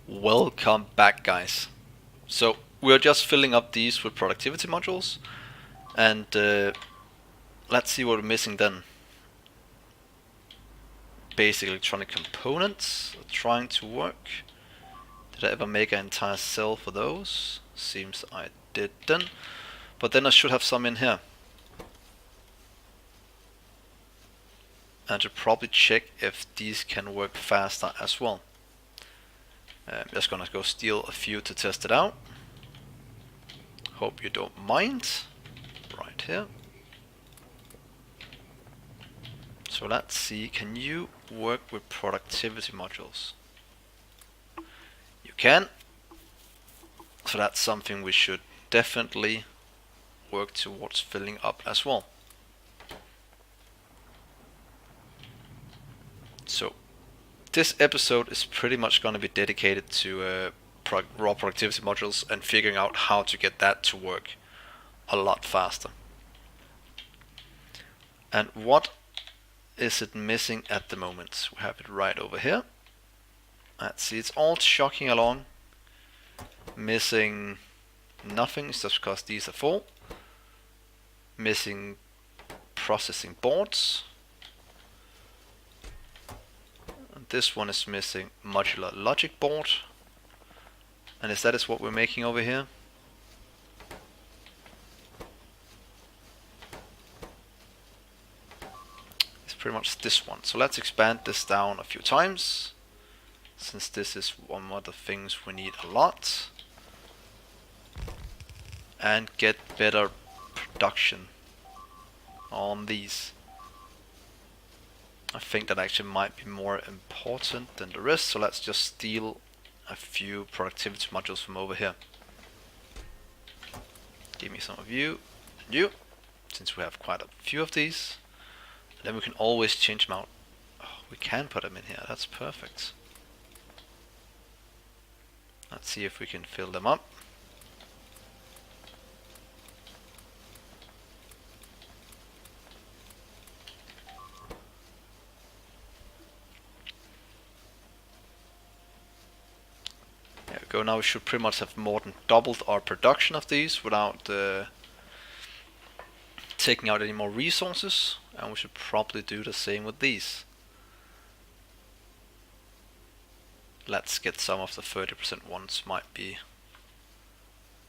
Welcome back, guys. So we're just filling up these with productivity modules, and let's see what we're missing then. Basic electronic components are trying to work. Did I ever make an entire cell for those? Seems I didn't, but then I should have some in here. And to probably check if these can work faster as well. I'm just gonna go steal a few to test it out. Hope you don't mind. Right here. So let's see, can you work with productivity modules? You can. So that's something we should definitely work towards filling up as well. So this episode is pretty much going to be dedicated to raw productivity modules and figuring out how to get that to work a lot faster. And what is it missing at the moment? We have it right over here. Let's see, it's all chugging along. Missing nothing, it's just because these are full. Missing processing boards. And this one is missing modular logic board. And is that what we're making over here? It's pretty much this one. So let's expand this down a few times, since this is one of the things we need a lot. And get better production on these. I think that actually might be more important than the rest, so let's just steal a few productivity modules from over here. Give me some of you and you, since we have quite a few of these. Then we can always change them out. Oh, we can put them in here, that's perfect. Let's see if we can fill them up. There we go, now we should pretty much have more than doubled our production of these without taking out any more resources, and we should probably do the same with these. Let's get some of the 30% ones, might be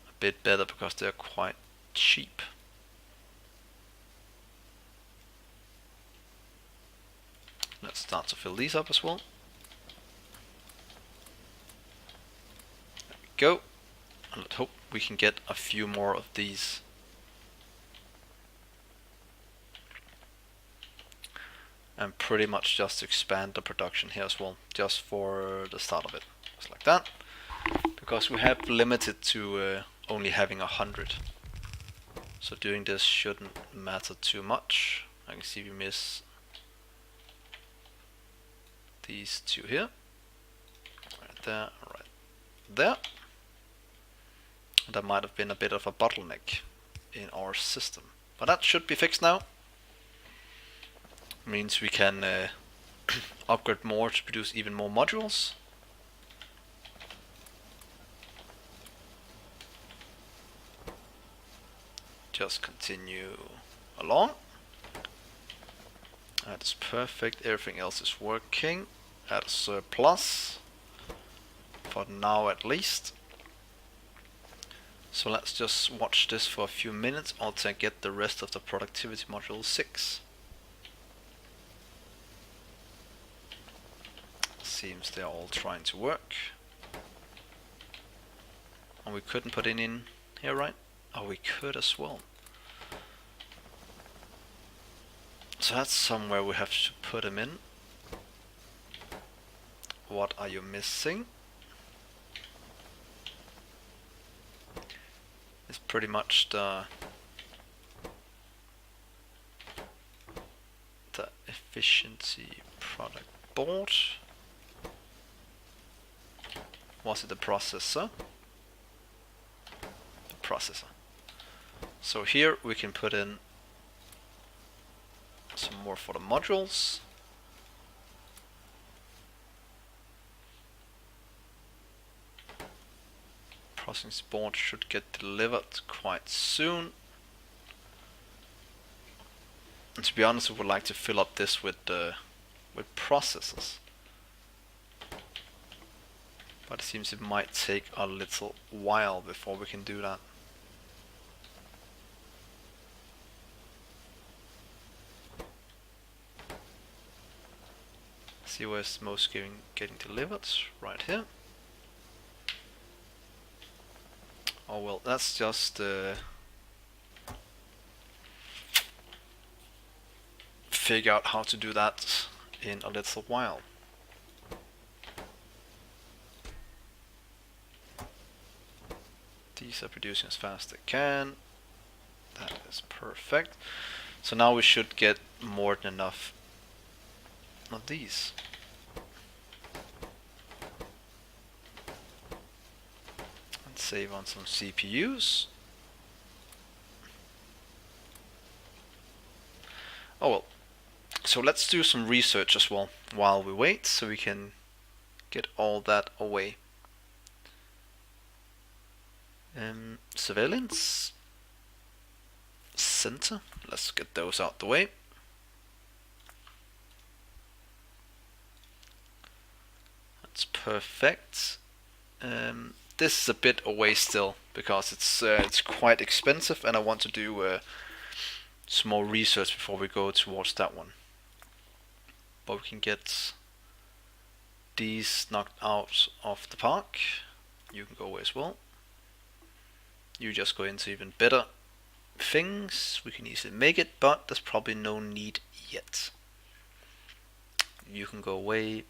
a bit better because they're quite cheap. Let's start to fill these up as well. There we go. And let's hope we can get a few more of these. And pretty much just expand the production here as well, just for the start of it, just like that, because we have limited to only having 100. So doing this shouldn't matter too much. I can see we miss these two here, right there, right there. That might have been a bit of a bottleneck in our system, but that should be fixed now. Means we can upgrade more to produce even more modules. Just continue along. That is perfect, everything else is working at a surplus, for now at least. So let's just watch this for a few minutes until I get the rest of the productivity module 6. Seems they're all trying to work. And we couldn't put it in here, right? Oh, we could as well. So that's somewhere we have to put them in. What are you missing? It's pretty much the efficiency product board. Was it the processor? The processor. So here we can put in some more for the modules. Processing board should get delivered quite soon. And to be honest, I would like to fill up this with processors. But it seems it might take a little while before we can do that. See where's most getting delivered? Right here. Oh well, that's just figure out how to do that in a little while. These are producing as fast as they can. That is perfect. So now we should get more than enough of these. And save on some CPUs. Oh well. So let's do some research as well while we wait, so we can get all that away. Surveillance center. Let's get those out the way. That's perfect. This is a bit away still because it's quite expensive, and I want to do some more research before we go towards that one. But we can get these knocked out of the park. You can go away as well. You just go into even better things. We can easily make it, but there's probably no need yet. You can go away.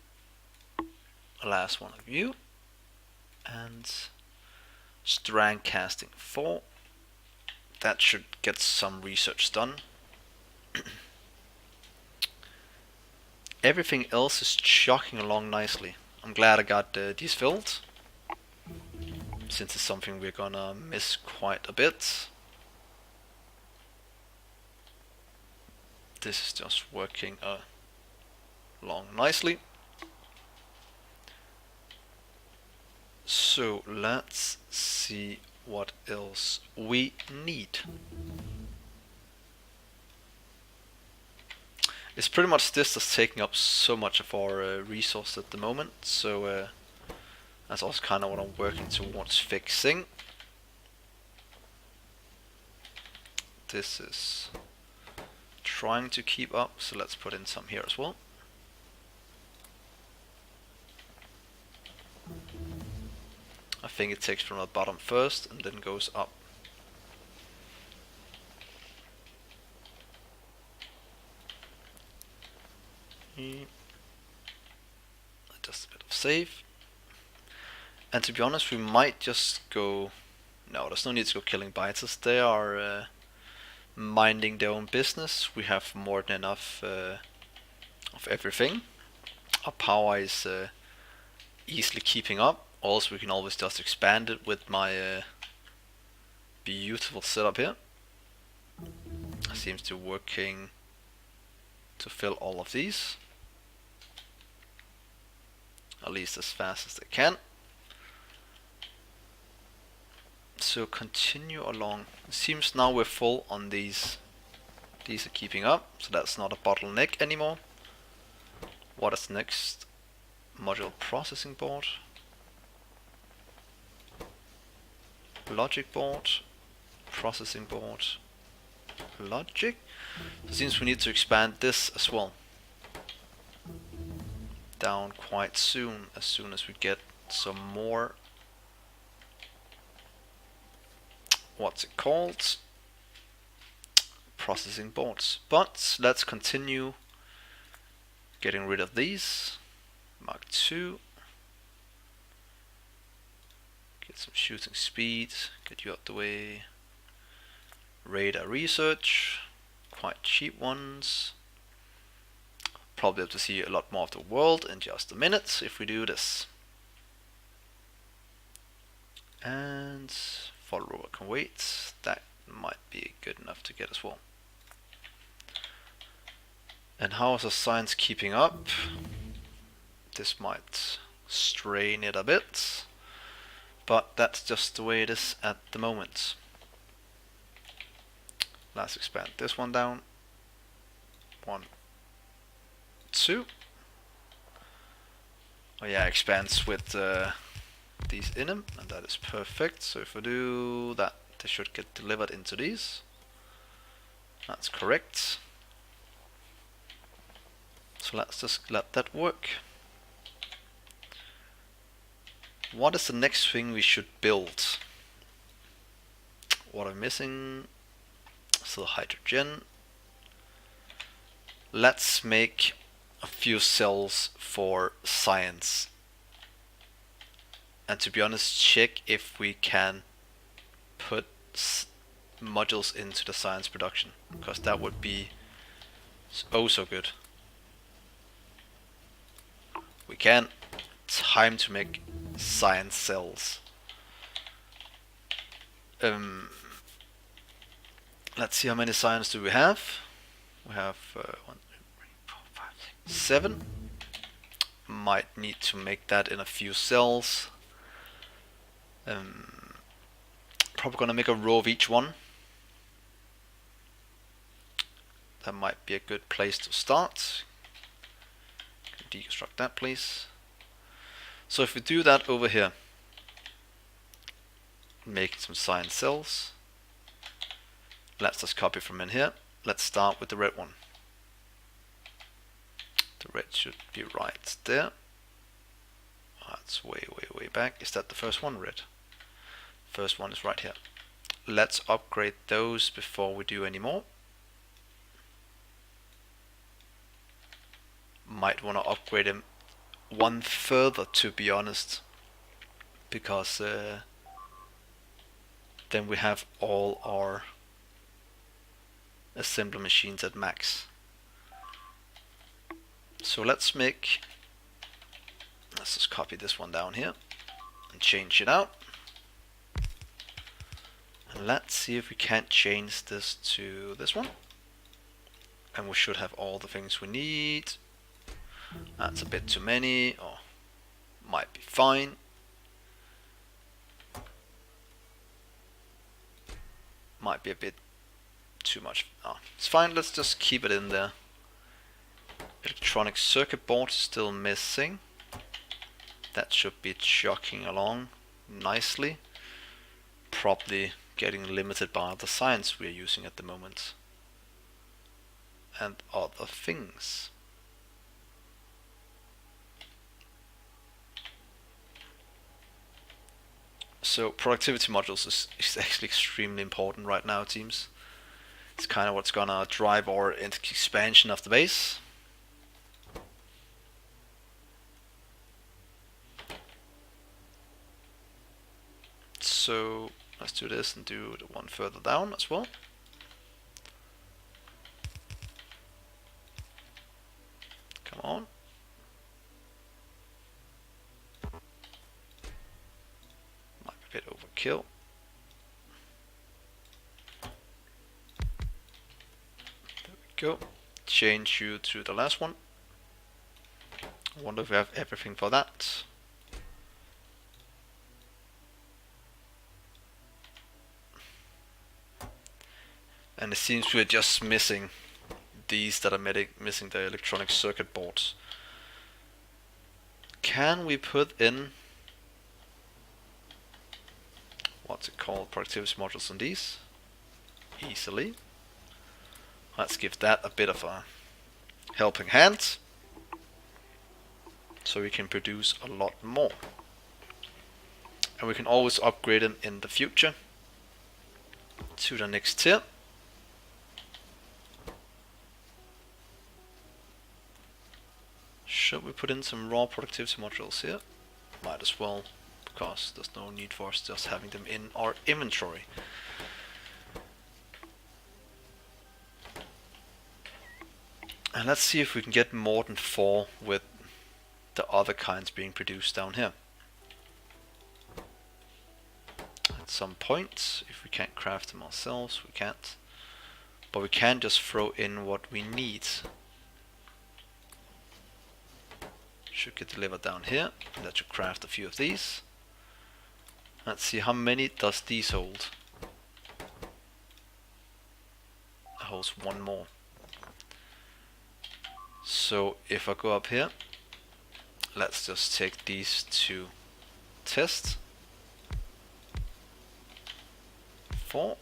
Last one of you. And strand casting 4. That should get some research done. Everything else is chugging along nicely. I'm glad I got these filled, since it's something we're gonna miss quite a bit. This is just working along nicely. So let's see what else we need. It's pretty much this that's taking up so much of our resource at the moment, so that's also kind of what I'm working towards fixing. This is trying to keep up, so let's put in some here as well. I think it takes from the bottom first and then goes up. Just a bit of save. And to be honest, we might just go... No, there's no need to go killing biters. They are minding their own business. We have more than enough of everything. Our power is easily keeping up. Also, we can always just expand it with my beautiful setup here. Seems to be working to fill all of these. At least as fast as they can. So continue along. It seems now we're full on these. These are keeping up, so that's not a bottleneck anymore. What is next? Module processing board. Logic board. Processing board. Logic. So it seems we need to expand this as well. Down quite soon as we get some more, what's it called, processing boards. But let's continue getting rid of these. Mark II. Get some shooting speed, get you out the way. Radar research, quite cheap ones. Probably have to see a lot more of the world in just a minute if we do this. And follow robot can wait. That might be good enough to get as well. And how is our science keeping up? This might strain it a bit. but that's just the way it is at the moment. Let's expand this one down. 1, 2. Oh yeah, expands with these in them, and that is perfect. So if I do that, they should get delivered into these. That's correct. So let's just let that work. What is the next thing we should build? What I'm missing? Still hydrogen. Let's make a few cells for science. And to be honest, check if we can put modules into the science production, because that would be oh so good. We can. Time to make science cells. Let's see, how many science do we have? We have 1, 2, 3, 4, 5, 6, 7. Might need to make that in a few cells. Probably gonna make a row of each one. That might be a good place to start. Deconstruct that, please. So if we do that over here, make some science cells. Let's just copy from in here. Let's start with the red one. The red should be right there. That's way back. Is that the first one? Red. First one is right here. Let's upgrade those before we do any more. Might want to upgrade them one further, to be honest, because then we have all our assembly machines at max. So let's just copy this one down here and change it out. And let's see if we can't change this to this one. And we should have all the things we need. That's a bit too many, or might be fine. Might be a bit too much. Oh, it's fine, let's just keep it in there. Electronic circuit board is still missing. That should be chugging along nicely. Probably getting limited by the science we are using at the moment. And other things. So productivity modules is actually extremely important right now, it seems. It's kind of what's gonna drive our expansion of the base. So let's do this and do the one further down as well. Come on. Might be a bit overkill. There we go. Change you to the last one. I wonder if we have everything for that. And it seems we're just missing these that are missing the electronic circuit boards. Can we put in, what's it called, productivity modules on these? Easily. Let's give that a bit of a helping hand, so we can produce a lot more. And we can always upgrade them in the future to the next tier. Should we put in some raw productivity modules here? Might as well, because there's no need for us just having them in our inventory. And let's see if we can get more than 4 with the other kinds being produced down here. At some point, if we can't craft them ourselves, we can't. But we can just throw in what we need. Should get delivered down here. That should craft a few of these. Let's see, how many does these hold? It holds one more. So if I go up here, let's just take these to test. 4.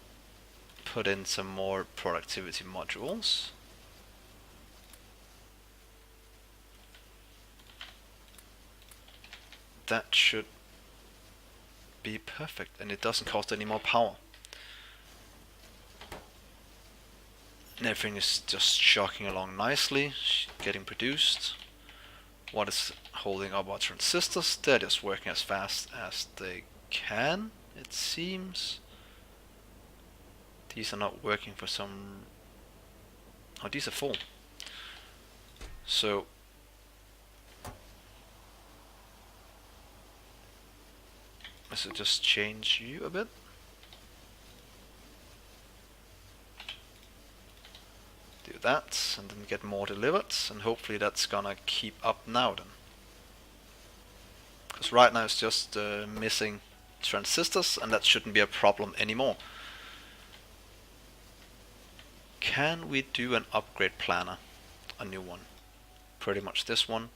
Put in some more productivity modules. That should be perfect, and it doesn't cost any more power. And everything is just chugging along nicely, getting produced. What is holding up our transistors? They're just working as fast as they can, it seems. These are not working for some... Oh, these are full. So let's just change you a bit. Do that, and then get more delivered, and hopefully that's gonna keep up now then. Because right now it's just missing transistors, and that shouldn't be a problem anymore. Can we do an upgrade planner? A new one. Pretty much this one.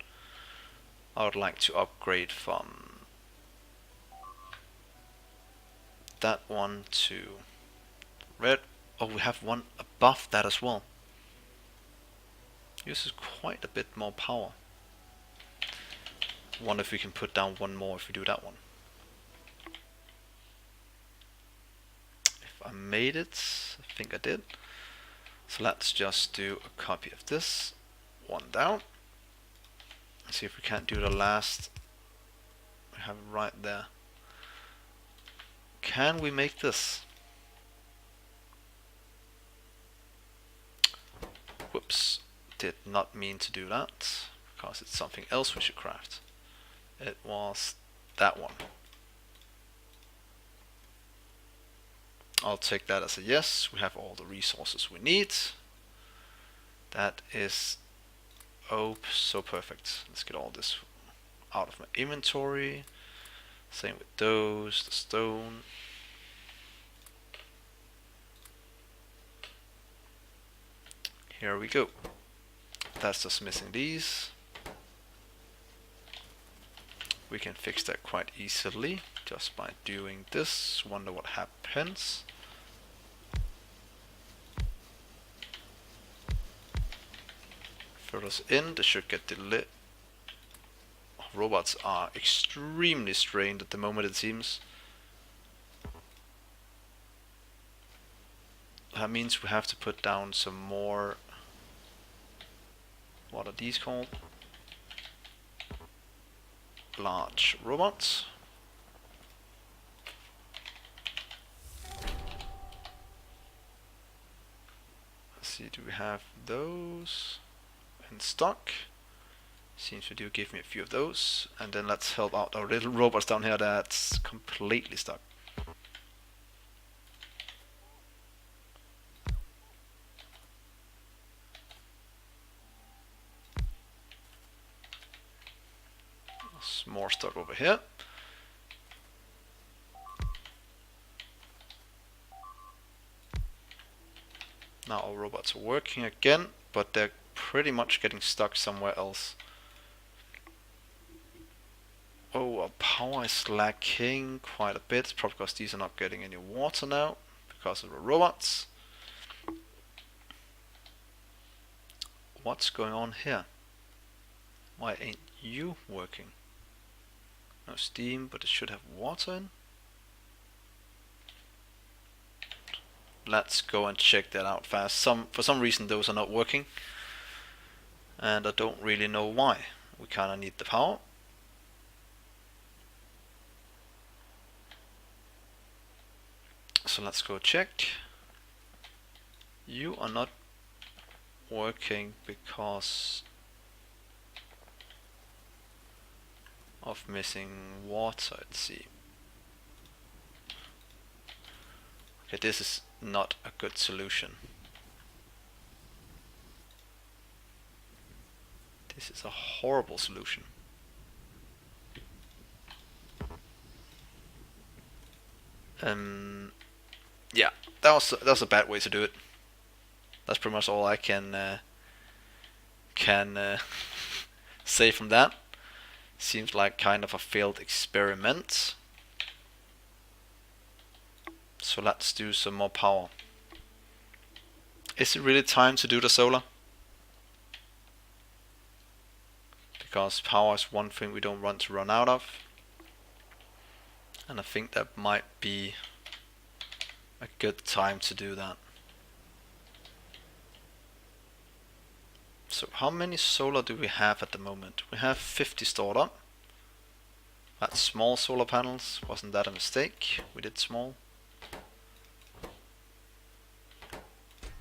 I would like to upgrade from that one to red. Oh, we have one above that as well. Uses quite a bit more power. Wonder if we can put down one more if we do that one. If I made it, I think I did. So let's just do a copy of this. One down. Let's see if we can't do the last. We have it right there. Can we make this? Whoops. Did not mean to do that, because it's something else we should craft. It was that one. I'll take that as a yes. We have all the resources we need. That is so perfect. Let's get all this out of my inventory. Same with those, the stone. Here we go. That's just missing these. We can fix that quite easily just by doing this. Wonder what happens. Fill this in. They should get the robots are extremely strained at the moment, it seems. That means we have to put down some more. What are these called? Large robots. Let's see, do we have those in stock? Seems we do. Give me a few of those, and then let's help out our little robots down here that's completely stuck. Some more stuff over here. Now our robots are working again, but they're pretty much getting stuck somewhere else. Oh, our power is lacking quite a bit, probably because these are not getting any water now, because of the robots. What's going on here? Why ain't you working? No steam, but it should have water in. Let's go and check that out fast. For some reason those are not working, and I don't really know why. We kinda need the power. So let's go check. You are not working because of missing water, let's see. Okay, this is not a good solution. This is a horrible solution. Yeah, that's a bad way to do it. That's pretty much all I can say from that. Seems like kind of a failed experiment. So let's do some more power. Is it really time to do the solar? Because power is one thing we don't want to run out of. And I think that might be a good time to do that. So how many solar do we have at the moment? We have 50 stored up. That's small solar panels. Wasn't that a mistake? We did small.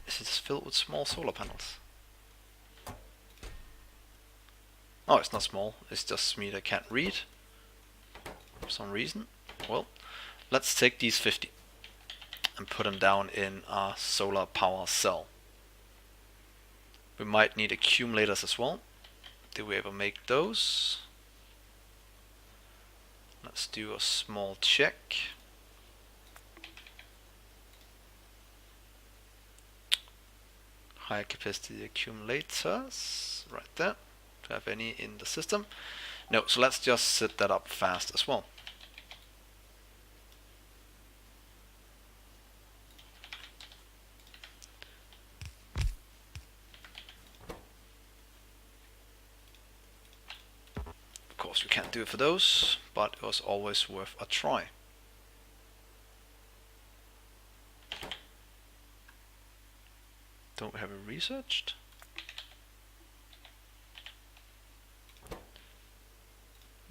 Is it filled with small solar panels? Oh, it's not small. It's just me that can't read for some reason. Well, let's take these 50 and put them down in our solar power cell. We might need accumulators as well. Did we ever make those? Let's do a small check. High capacity accumulators, right there. Do we have any in the system? No, so let's just set that up fast as well. Of course we can't do it for those, but it was always worth a try. Don't we have it researched?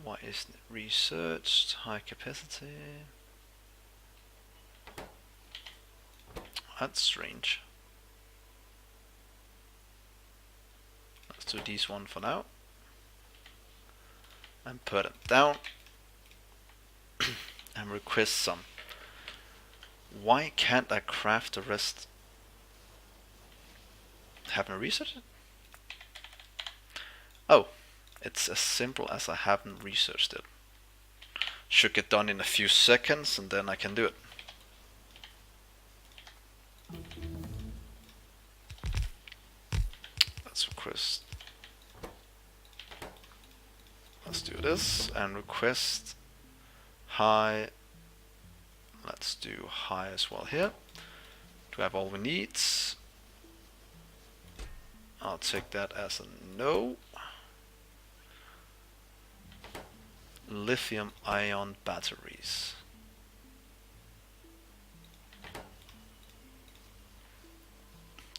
Why isn't it researched? High capacity. That's strange. Let's do these one for now. And put them down. And request some. Why can't I craft the rest? Haven't researched it? Oh, it's as simple as I haven't researched it. Should get done in a few seconds and then I can do it. Let's request. Let's do this and request high. Let's do high as well here. Do we have all we need? I'll take that as a no. Lithium ion batteries.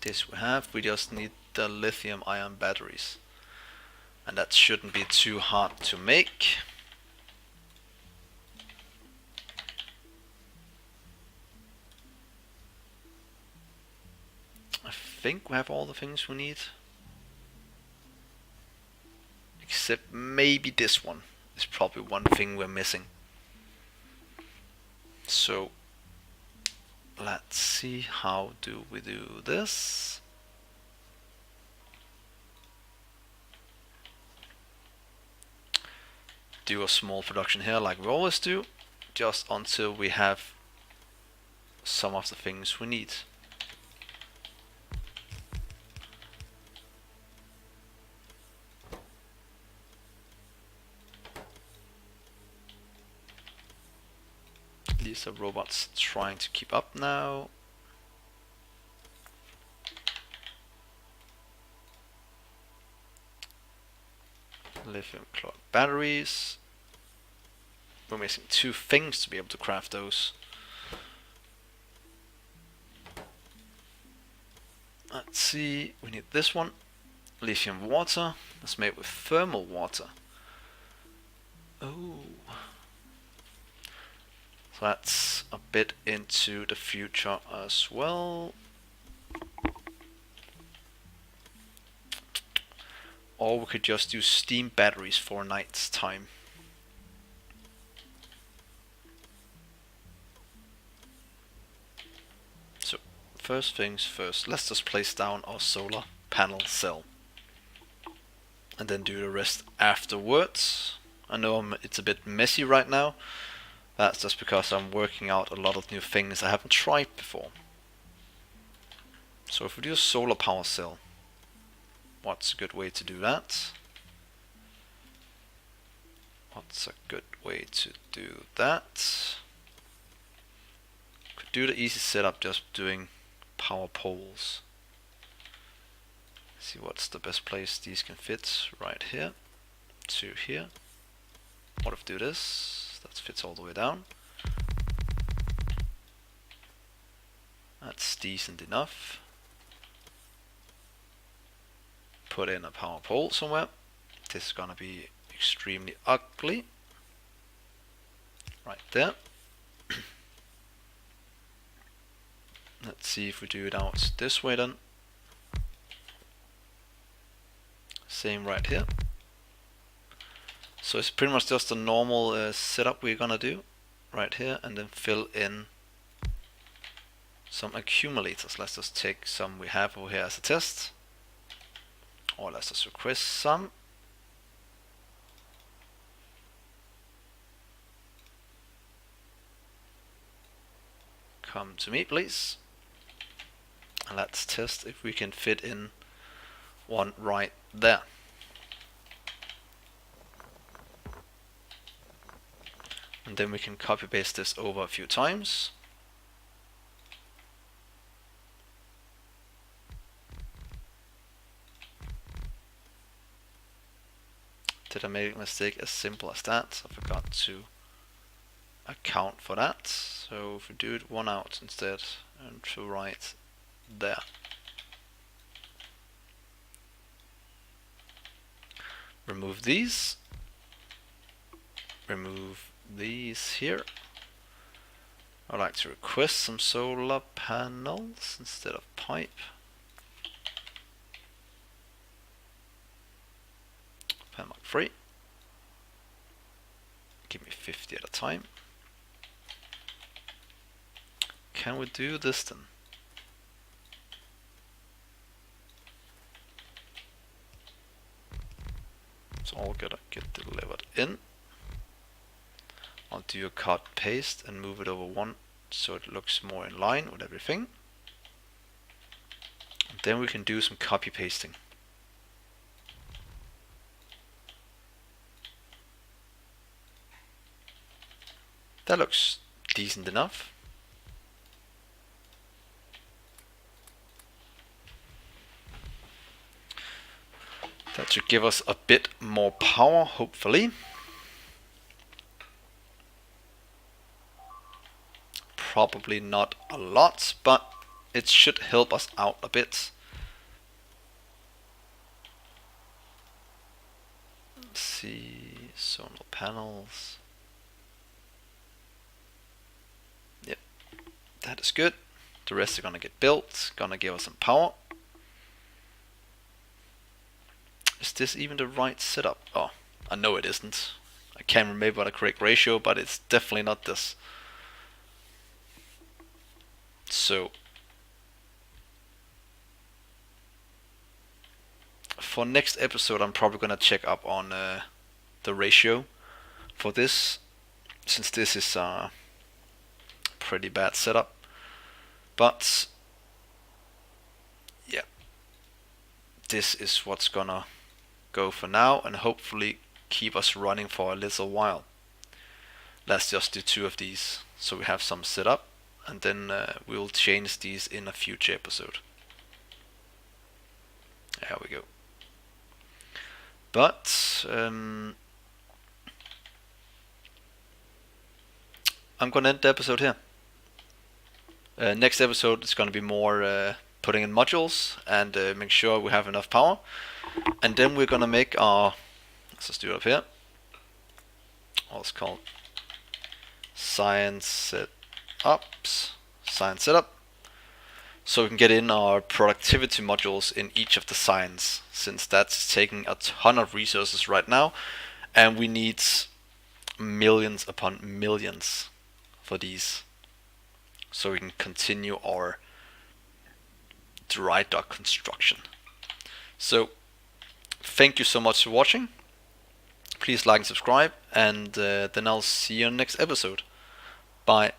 This we have, we just need the lithium ion batteries. And that shouldn't be too hard to make. I think we have all the things we need. Except maybe this one is probably one thing we're missing. So let's see, how do we do this? Do a small production here like we always do, just until we have some of the things we need. These are robots trying to keep up now. Lithium chloride batteries. We're missing 2 things to be able to craft those. Let's see, we need this one. Lithium water. That's made with thermal water. Oh. So that's a bit into the future as well. Or we could just use steam batteries for night's time. So first things first, let's just place down our solar panel cell. And then do the rest afterwards. I know it's a bit messy right now. That's just because I'm working out a lot of new things I haven't tried before. So if we do a solar power cell, what's a good way to do that? What's a good way to do that? Could do the easy setup just doing power poles. See what's the best place these can fit. Right here to here. What if we do this? That fits all the way down. That's decent enough. Put in a power pole somewhere. This is gonna be extremely ugly. Right there. Let's see if we do it out this way then. Same right here. So it's pretty much just a normal setup we're gonna do right here, and then fill in some accumulators. Let's just take some we have over here as a test, or let's just request some. Come to me, please. And let's test if we can fit in one right there. And then we can copy paste this over a few times. Did I make a mistake as simple as that? I forgot to account for that. So if we do it one out instead, and to right there. Remove these. Remove these here. I'd like to request some solar panels instead of pipe. Pan mark 3. Give me 50 at a time. Can we do this then? It's all gonna get delivered in. I'll do a cut paste and move it over one so it looks more in line with everything. And then we can do some copy pasting. That looks decent enough. That should give us a bit more power, hopefully. Probably not a lot, but it should help us out a bit. Let's see, solar panels. Yep, that is good. The rest are gonna get built, gonna give us some power. Is this even the right setup? Oh, I know it isn't. I can't remember the correct ratio, but it's definitely not this. So for next episode, I'm probably gonna check up on the ratio for this, since this is a pretty bad setup. But yeah, this is what's gonna go for now, and hopefully keep us running for a little while. Let's just do 2 of these so we have some set up, and then we'll change these in a future episode. There we go. But I'm gonna end the episode here. Next episode is gonna be more putting in modules and make sure we have enough power, and then we're gonna make our, let's just do it up here. What's called science setup, so we can get in our productivity modules in each of the science, since that's taking a ton of resources right now, and we need millions upon millions for these, so we can continue our dry dock construction. So thank you so much for watching. Please like and subscribe, and then I'll see you in the next episode. Bye.